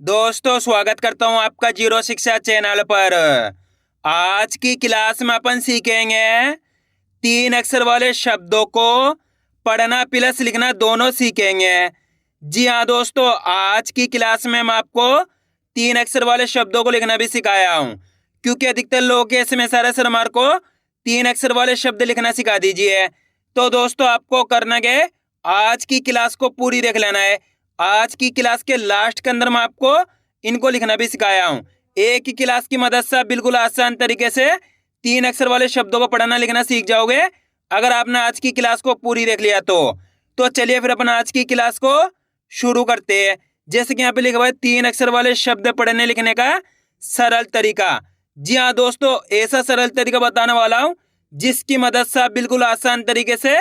दोस्तों स्वागत करता हूं आपका जीरो शिक्षा चैनल पर। आज की क्लास में अपन सीखेंगे 3 अक्षर वाले शब्दों को पढ़ना प्लस लिखना दोनों सीखेंगे। जी हाँ दोस्तों, आज की क्लास में मैं आपको 3 अक्षर वाले शब्दों को लिखना भी सिखाया हूं, क्योंकि अधिकतर लोग के इसमें सारे सर हमारे को 3 अक्षर वाले शब्द लिखना सिखा दीजिए। तो दोस्तों आपको करना क्या है, आज की क्लास को पूरी देख लेना है। आज की क्लास के लास्ट के अंदर मैं आपको इनको लिखना भी सिखाया हूँ। एक ही क्लास की मदद से आप बिल्कुल आसान तरीके से 3 अक्षर वाले शब्दों को पढ़ना लिखना सीख जाओगे, अगर आपने आज की क्लास को पूरी देख लिया तो चलिए फिर अपन आज की क्लास को शुरू करते हैं। जैसे कि यहाँ पे लिखा हुआ है 3 अक्षर वाले शब्द पढ़ने लिखने का सरल तरीका। जी हाँ दोस्तों, ऐसा सरल तरीका बताने वाला हूँ जिसकी मदद से आप बिल्कुल आसान तरीके से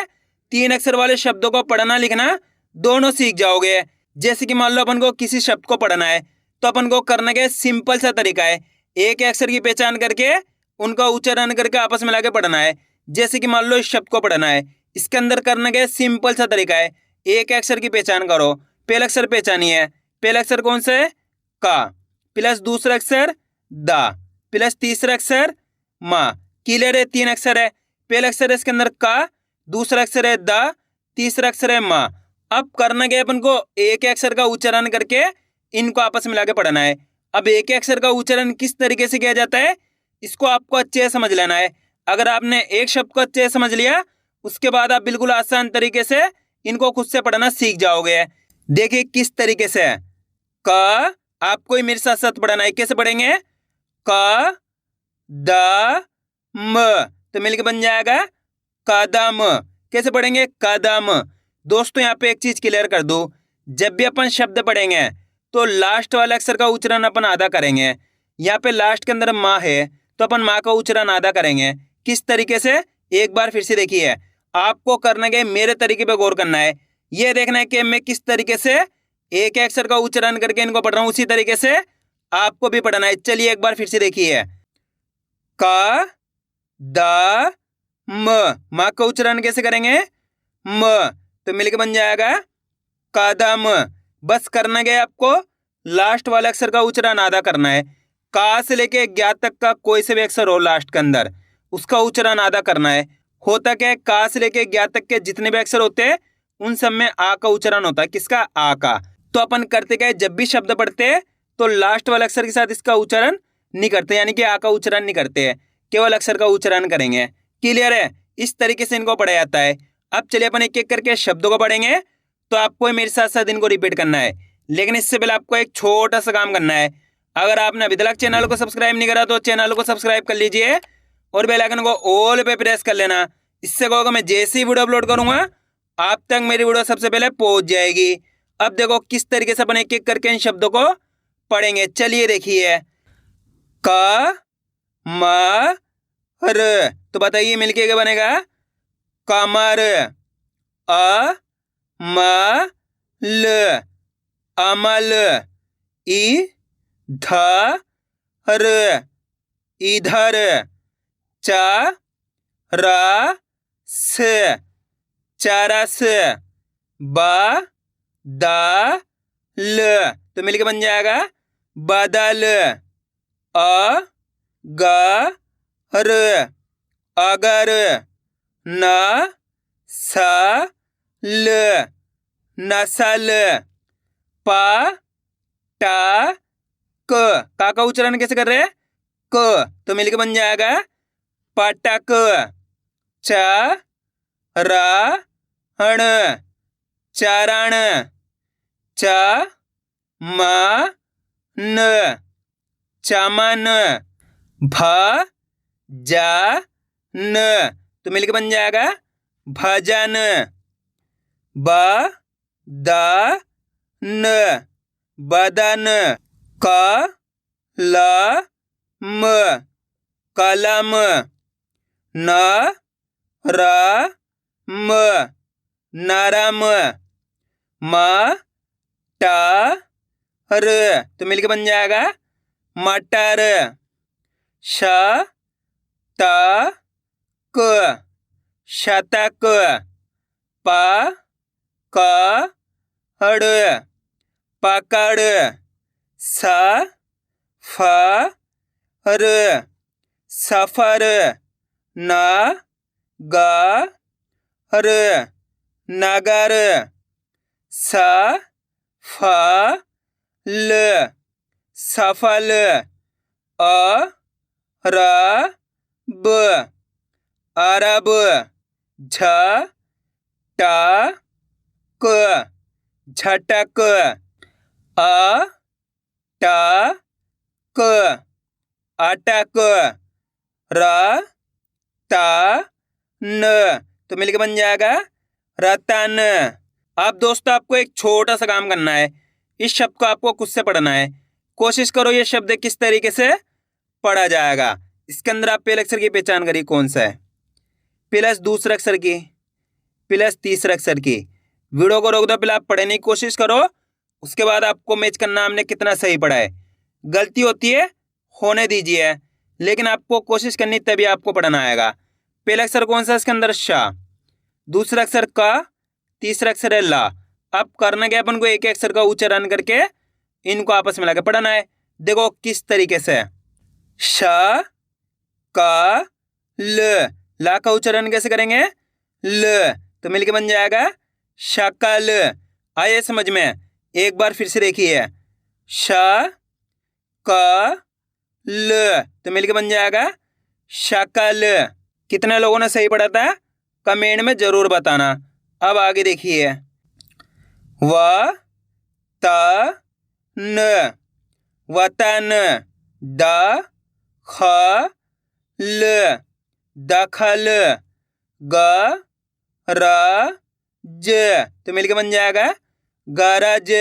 3 अक्षर वाले शब्दों को पढ़ना लिखना दोनों सीख जाओगे। जैसे कि मान लो अपन को किसी शब्द को पढ़ना है, तो अपन को करने का सिंपल सा तरीका है, एक अक्षर की पहचान करके उनका उच्चारण करके आपस में लाके पढ़ना है। जैसे कि मान लो इस शब्द को पढ़ना है, इसके अंदर करने का सिंपल सा तरीका है, एक अक्षर की पहचान करो। पहला अक्षर पहचानिए, पहला अक्षर कौन सा है? का, प्लस दूसरा अक्षर दा, प्लस तीसरा अक्षर मा। क्लियर है? 3 अक्षर है। पहला अक्षर है इसके अंदर का, दूसरा अक्षर है दा, तीसरा अक्षर है मा। अब करना क्या है, अपन को एक अक्षर का उच्चारण करके इनको आपस में मिला के पढ़ना है। अब एक अक्षर का उच्चारण किस तरीके से किया जाता है, इसको आपको अच्छे से समझ लेना है। अगर आपने एक शब्द को अच्छे से समझ लिया, उसके बाद आप बिल्कुल आसान तरीके से इनको खुद से पढ़ना सीख जाओगे। देखिए किस तरीके से। क, आपको ही मेरे साथ साथ पढ़ना है। कैसे पढ़ेंगे? क द म, तो मिलके बन जाएगा कदम। कैसे पढ़ेंगे? कदम। दोस्तों यहाँ पे एक चीज क्लियर कर दूं, जब भी अपन शब्द पढ़ेंगे तो लास्ट वाले अक्षर का उच्चारण अपन आधा करेंगे। यहाँ पे लास्ट के अंदर माँ है, तो अपन माँ का उच्चारण आधा करेंगे। किस तरीके से? एक बार फिर से देखिए, आपको करना है मेरे तरीके पे गौर करना है। ये देखना है कि मैं किस तरीके से एक अक्षर का उच्चारण करके इनको पढ़ रहा हूँ, उसी तरीके से आपको भी पढ़ना है। चलिए एक बार फिर से देखिए, क द म, माँ का उच्चारण कैसे करेंगे? म, तो मिलके बन जाएगा कदम। बस करना क्या है, आपको लास्ट वाले अक्षर का उच्चारण आधा करना है। का से लेके ज्ञा तक का कोई से भी अक्षर हो लास्ट के अंदर, उसका उच्चारण आधा करना है। होता क्या है, का से लेके ज्ञा तक के जितने भी अक्षर होते हैं उन सब में आ का उच्चारण होता है। किसका? आ का। तो अपन करते क्या है, जब भी शब्द पढ़ते हैं तो लास्ट वाले अक्षर के साथ इसका उच्चारण नहीं करते, यानी कि आ का उच्चारण नहीं करते हैं, केवल अक्षर का उच्चारण करेंगे। क्लियर है? इस तरीके से इनको पढ़ा जाता है। अब चलिए अपन एक एक करके शब्दों को पढ़ेंगे, तो आपको मेरे साथ साथ इनको रिपीट करना है। लेकिन इससे पहले आपको एक छोटा सा काम करना है। अगर आपने अभी तक चैनल को सब्सक्राइब नहीं करा तो चैनल को सब्सक्राइब कर लीजिए और बेल आइकन को ऑल पे प्रेस कर लेना। इससे क्या होगा, मैं जैसे ही वीडियो अपलोड करूंगा आप तक मेरी वीडियो सबसे पहले पहुंच जाएगी। अब देखो किस तरीके से अपन एक एक करके इन शब्दों को पढ़ेंगे। चलिए देखिए, क म र, तो बताइए मिलके क्या बनेगा? कमर। अ म ल, अमल। इ ध र, इधर। च र स, चरस। ब द ल, तो मिलके बन जाएगा बदल। अ ग र, अगर। न स ल, नसल। प ट क, का उच्चारण कैसे कर रहे हैं? क, तो मिलके बन जाएगा पटक। च र ण, चरण। च म न, चमन। भ ज न, तो मिलके बन जाएगा भजन। ब द न, बदन। क ल म, कलम। न र म, नरम। म ट र, तो मिलके बन जाएगा मटर। श त क, शतक। प क ड़, पकड़। स फ र सफर। न ग र नगर। स फ ल सफल। अ र ब अरब। झ ट क झटक। अ ट क अटक। र त न तो मिलके बन जाएगा रतन। अब दोस्तों आपको एक छोटा सा काम करना है। इस शब्द को आपको खुद से पढ़ना है। कोशिश करो ये शब्द किस तरीके से पढ़ा जाएगा। इसके अंदर आप पहले अक्षर की पहचान करिए कौन सा है, प्लस दूसरे अक्षर की, प्लस तीसरे अक्षर की। वीडियो को रोक दो, पहले आप पढ़ने की कोशिश करो, उसके बाद आपको मैच करना हमने कितना सही पढ़ा है। गलती होती है होने दीजिए, लेकिन आपको कोशिश करनी तभी आपको पढ़ना आएगा। पहला अक्षर कौन सा है इसके अंदर? शा। दूसरा अक्षर का, तीसरा अक्षर है ला। अब करना क्या, अपन को एक अक्षर का उच्चारण करके इनको आपस में लाकर पढ़ना है। देखो किस तरीके से, श का ल, ला का उच्चारण कैसे करेंगे? ल। तो मिलके बन जाएगा शकल। आइए समझ में, एक बार फिर से देखिए, श का ल, तो मिलके बन जाएगा शकल। कितने लोगों ने सही पढ़ा था कमेंट में जरूर बताना। अब आगे देखिए, व त न वतन। द ख ल दखल। ग र ज, तो मिलके बन जाएगा गरज।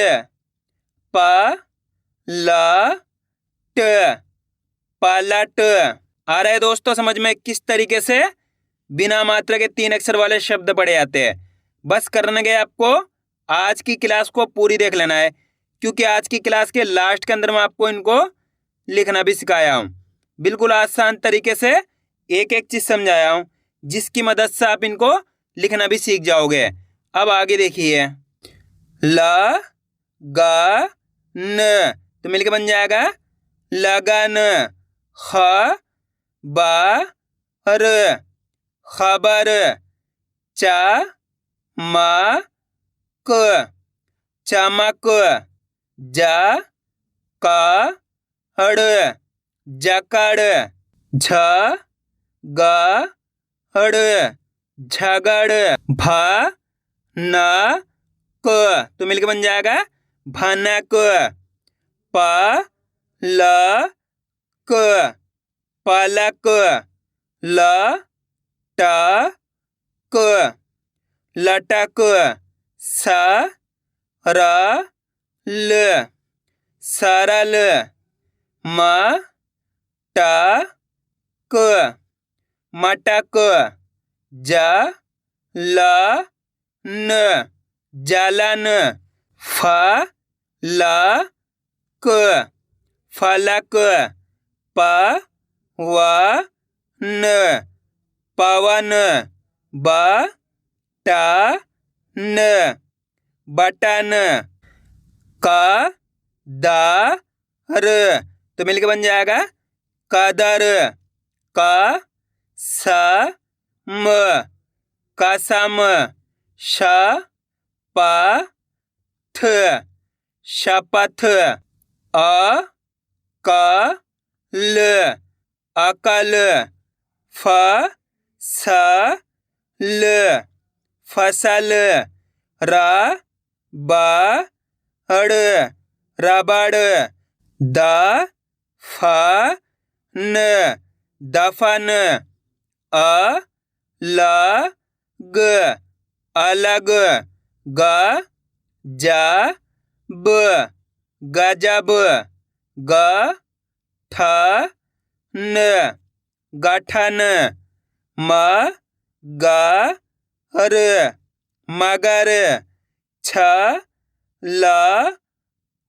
प ल ट पलट। आ रहा है दोस्तों समझ में किस तरीके से बिना मात्रा के 3 अक्षर वाले शब्द पढ़े जाते हैं। बस करने गए आपको आज की क्लास को पूरी देख लेना है, क्योंकि आज की क्लास के लास्ट के अंदर मैं आपको इनको लिखना भी सिखाया हूँ। बिल्कुल आसान तरीके से एक एक चीज समझाया हूँ, जिसकी मदद से आप इनको लिखना भी सीख जाओगे। अब आगे देखिए, ल ग न, तो मिलके बन जाएगा लगन। ख ब र खबर। च म क चमक। ज क ड़ जकड़। झ ग ड़ झगड़। भ न क, तो मिलके बन जाएगा भनक। प ल क पलक। ल ट क लटक। स र ल सरल। म ट क मटक। ज ल न जलन। फ ल क फलक। प व न पवन। ब ट न बटन। क द र, तो मिलके बन जाएगा कदर। क स म कसम। श प थ शपथ। अ क ल अकल। फ स ल फसल। र ब ड़ रबड़। द फ न दफन। अ ल ग अलग। ग ज ब गजब। ग ठ न गठन। म ग र मगर। छ ल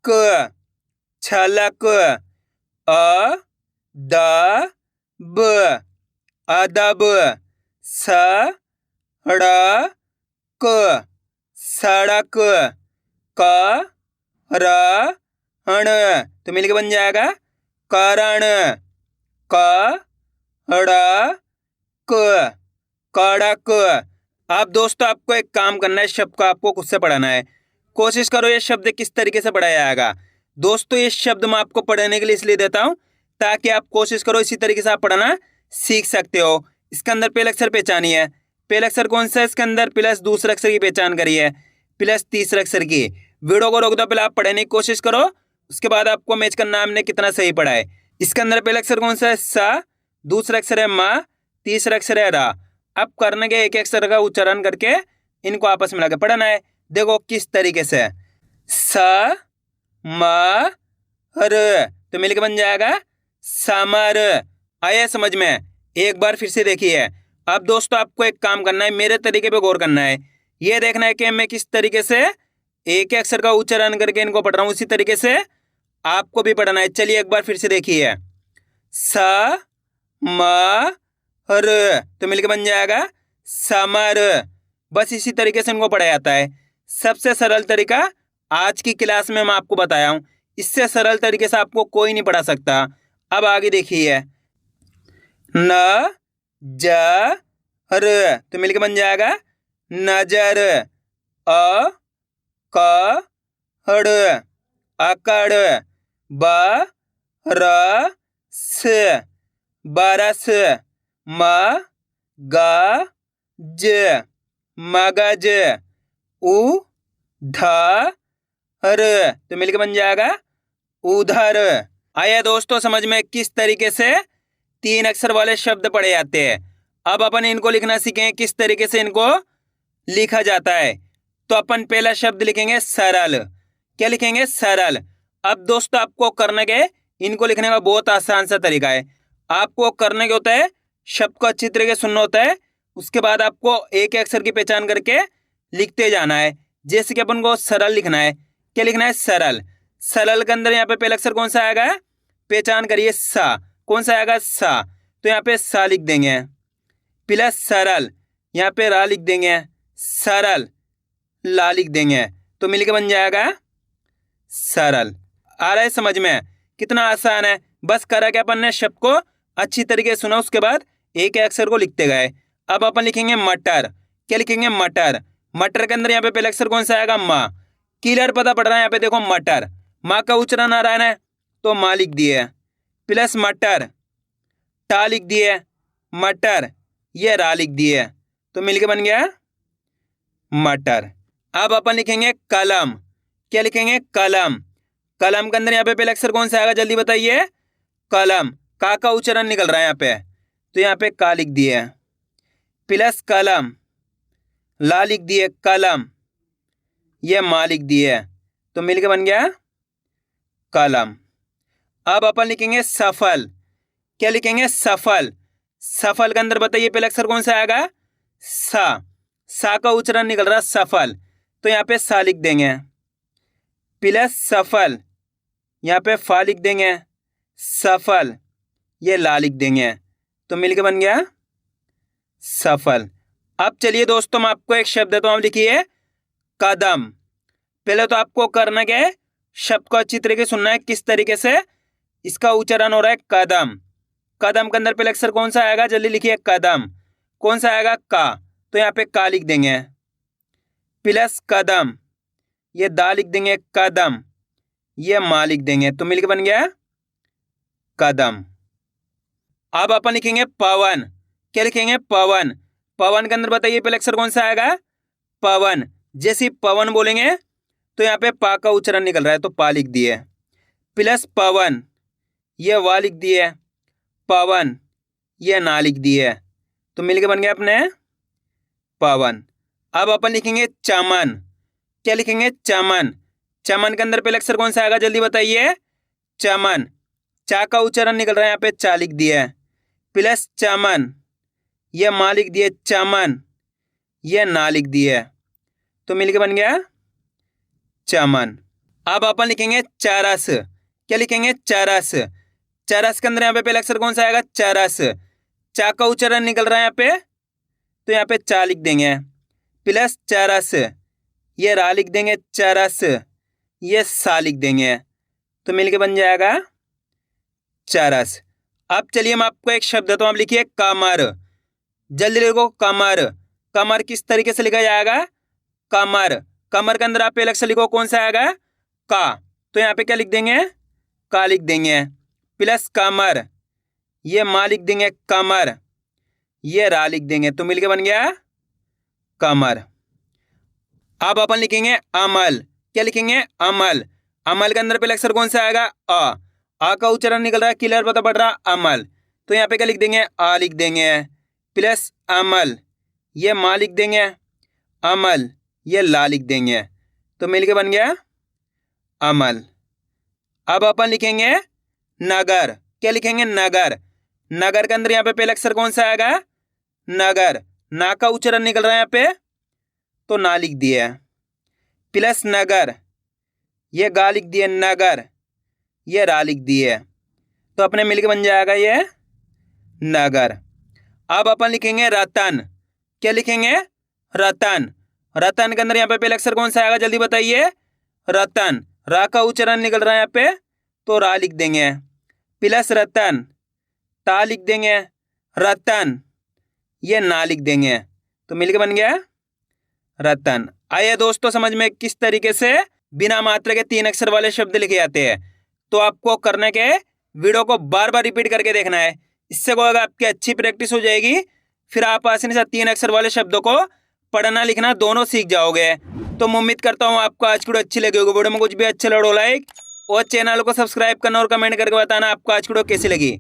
क छलक। अ द ब अदब। स ड़ क सड़क। क र अण, तो मिलके बन जाएगा करण। क ड़ क, कड़क। अब दोस्तों आपको एक काम करना है, शब्द को आपको खुद से पढ़ाना है। कोशिश करो ये शब्द किस तरीके से पढ़ाया जाएगा। दोस्तों ये शब्द मैं आपको पढ़ने के लिए इसलिए देता हूँ ताकि आप कोशिश करो इसी तरीके से आप पढ़ना सीख सकते हो। इसके अंदर पहले अक्षर पहचानिए। पहला अक्षर कौन सा है इसके अंदर, प्लस दूसरे अक्षर की पहचान करिए, प्लस तीसरे अक्षर की। वीडियो को रोक दो, पहले आप पढ़ने की कोशिश करो, उसके बाद आपको मैच करना हमने कितना सही पढ़ा है। इसके अंदर पहला अक्षर कौन सा है, सा, दूसरा अक्षर है मा, तीसरा अक्षर है रा। अब करने के एक अक्षर का उच्चारण करके इनको आपस में मिलाकर पढ़ना है। देखो किस तरीके से, स म र, तो मिलकर बन जाएगा समर। आया समझ में? एक बार फिर से देखिए। अब दोस्तों आपको एक काम करना है, मेरे तरीके पे गौर करना है। ये देखना है कि मैं किस तरीके से एक अक्षर का उच्चारण करके इनको पढ़ रहा हूँ, उसी तरीके से आपको भी पढ़ना है। चलिए एक बार फिर से देखिए, स म र, तो मिलकर बन जाएगा समर। बस इसी तरीके से इनको पढ़ा जाता है। सबसे सरल तरीका आज की क्लास में मैं आपको बताया हूँ, इससे सरल तरीके से आपको कोई नहीं पढ़ा सकता। अब आगे देखिए, न ज र, तो मिलकर बन जाएगा नजर। अ क ड़, अकड़। ब र स, बरस। म ग ज, मगज। उ ध र, तो मिलकर बन जाएगा उधर। आया दोस्तों समझ में किस तरीके से तीन अक्षर वाले शब्द पढ़े जाते हैं। अब अपन इनको लिखना सीखें, किस तरीके से इनको लिखा जाता है। तो अपन पहला शब्द लिखेंगे सरल। क्या लिखेंगे, सरल। अब दोस्तों आपको करने के इनको लिखने का बहुत आसान सा तरीका है। आपको करने के होता है, शब्द को अच्छी तरीके से सुनना होता है, उसके बाद आपको एक अक्षर की पहचान करके लिखते जाना है। जैसे कि अपन को सरल लिखना है, क्या लिखना है, सरल। सरल के अंदर यहाँ पे पहला अक्षर कौन सा आएगा, पहचान करिए, सा। कौन सा आएगा, सा, तो यहाँ पे सा लिख देंगे। प्लस सरल, यहाँ पे रा लिख देंगे, सरल, ला लिख देंगे, तो मिलके बन जाएगा सरल। आ रहा है समझ में? कितना आसान है। बस करा क्या अपन ने, शब्द को अच्छी तरीके से सुना, उसके बाद एक अक्षर को लिखते गए। अब अपन लिखेंगे मटर। क्या लिखेंगे, मटर। मटर के अंदर यहाँ पे पहला अक्षर कौन सा आएगा, माँ। क्लियर पता पड़ रहा है यहाँ पे, देखो मटर, माँ का उच्चारण आ रहा है ना, तो माँ लिख दिए, प्लस मटर, टा लिख दिए, मटर, ये रा लिख दिए, तो मिलके बन गया मटर। अब अपन लिखेंगे कलम। क्या लिखेंगे, कलम। कलम के अंदर यहाँ पे पहला अक्षर कौन सा आएगा, जल्दी बताइए, कलम। का उच्चारण निकल रहा है यहाँ पे, तो यहाँ पे का लिख दिए, प्लस कलम, ला लिख दिए, कलम, ये माँ लिख दिए, तो मिलके बन गया कलम। अब अपन लिखेंगे सफल। क्या लिखेंगे, सफल। सफल के अंदर बताइए पहला अक्षर कौन सा आएगा, सा का उच्चारण निकल रहा है सफल, तो यहाँ पे सा लिख देंगे, प्लस सफल, यहाँ पे फा लिख देंगे, सफल, ये ला लिख देंगे, तो मिलके बन गया सफल। अब चलिए दोस्तों मैं आपको एक शब्द देता हूँ, आप लिखिए कदम। पहले तो आपको करना क्या है, शब्द को अच्छी तरीके से सुनना है, किस तरीके से इसका उच्चारण हो रहा है, कदम। कदम के अंदर पहले अक्षर कौन सा आएगा, जल्दी लिखिए, कदम। कौन सा आएगा, का, तो यहाँ पे का लिख देंगे, प्लस कदम, ये दा लिख देंगे, कदम, ये माँ लिख देंगे, तो मिलके बन गया कदम। अब अपन लिखेंगे पवन। क्या लिखेंगे, पवन। पवन के अंदर बताइए पहले अक्षर कौन सा आएगा, पवन। जैसे पवन बोलेंगे तो यहाँ पे पा का उच्चारण निकल रहा है, तो पा लिख दिए, प्लस पवन, ये वा लिख दिए, पवन, ये ना लिख दिए, तो मिलके बन गया अपने पवन। अब अपन लिखेंगे चमन। क्या लिखेंगे, चमन। चमन के अंदर पहले अक्षर कौन सा आएगा, जल्दी बताइए, चमन। चा का उच्चारण निकल रहा है, यहाँ पे चा लिख दिया, प्लस चमन, ये माँ लिख दिए, चमन, ये ना लिख दिए, तो मिलके बन गया चमन। अब अपन लिखेंगे चरस। क्या लिखेंगे, चरस। चरस के अंदर यहाँ पे पहला अक्षर कौन सा आएगा, चरस। चा का उच्चारण निकल रहा है यहाँ पे, तो यहाँ पे चा लिख देंगे, प्लस चरस, ये रा लिख देंगे, चरस, ये सा लिख देंगे, तो मिलके बन जाएगा चरस। अब चलिए हम आपको एक शब्द देता हूँ, आप लिखिए कमर। जल्दी लिखो कमर। कमर किस तरीके से लिखा जाएगा? कमर। कमर के अंदर आप अलग से लिखो, कौन सा आएगा? का। तो यहाँ पे क्या लिख देंगे? का लिख देंगे, प्लस कमर, ये माँ लिख देंगे कमर, ये रा लिख देंगे, तो मिलके बन गया कमर। अब अपन लिखेंगे अमल। क्या लिखेंगे? अमल। अमल के अंदर पहले अक्षर कौन सा आएगा? आ का उच्चारण निकल रहा है, क्लियर पता पड़ रहा, अमल। तो यहाँ पे क्या लिख देंगे? आ लिख देंगे, प्लस अमल, ये माँ लिख देंगे, अमल, ये ला लिख देंगे, तो मिलके बन गया अमल। अब अपन लिखेंगे नगर। क्या लिखेंगे? नगर। नगर के अंदर यहाँ पे पहले अक्षर कौन सा आएगा? नगर। ना का उच्चारण निकल रहा है यहाँ पे, तो ना लिख दिया, प्लस नगर, ये गा लिख दिए, नगर, ये रा लिख दिए, तो अपने मिलके बन जाएगा ये नगर। अब अपन लिखेंगे रतन। क्या लिखेंगे? रतन। रतन के अंदर यहाँ पे पहले अक्षर कौन सा आएगा? जल्दी बताइए। रतन। रा का उच्चारण निकल रहा है यहाँ पे, तो रा लिख देंगे, प्लस रतन, ता लिख देंगे, रतन, ये ना लिख देंगे, तो मिलके बन गया रतन। आइए दोस्तों समझ में किस तरीके से बिना मात्रा के 3 अक्षर वाले शब्द लिखे जाते हैं। तो आपको करने के वीडियो को बार बार रिपीट करके देखना है, इससे क्या होगा? आपकी अच्छी प्रैक्टिस हो जाएगी, फिर आप आसानी से 3 अक्षर वाले शब्दों को पढ़ना लिखना दोनों सीख जाओगे। तो मैं उम्मीद करता हूँ आपको आज की वीडियो अच्छी लगी होगी। वीडियो में कुछ भी अच्छा लगे लाइक और चैनल को सब्सक्राइब करना और कमेंट करके बताना आपको आज की वीडियो कैसी लगी।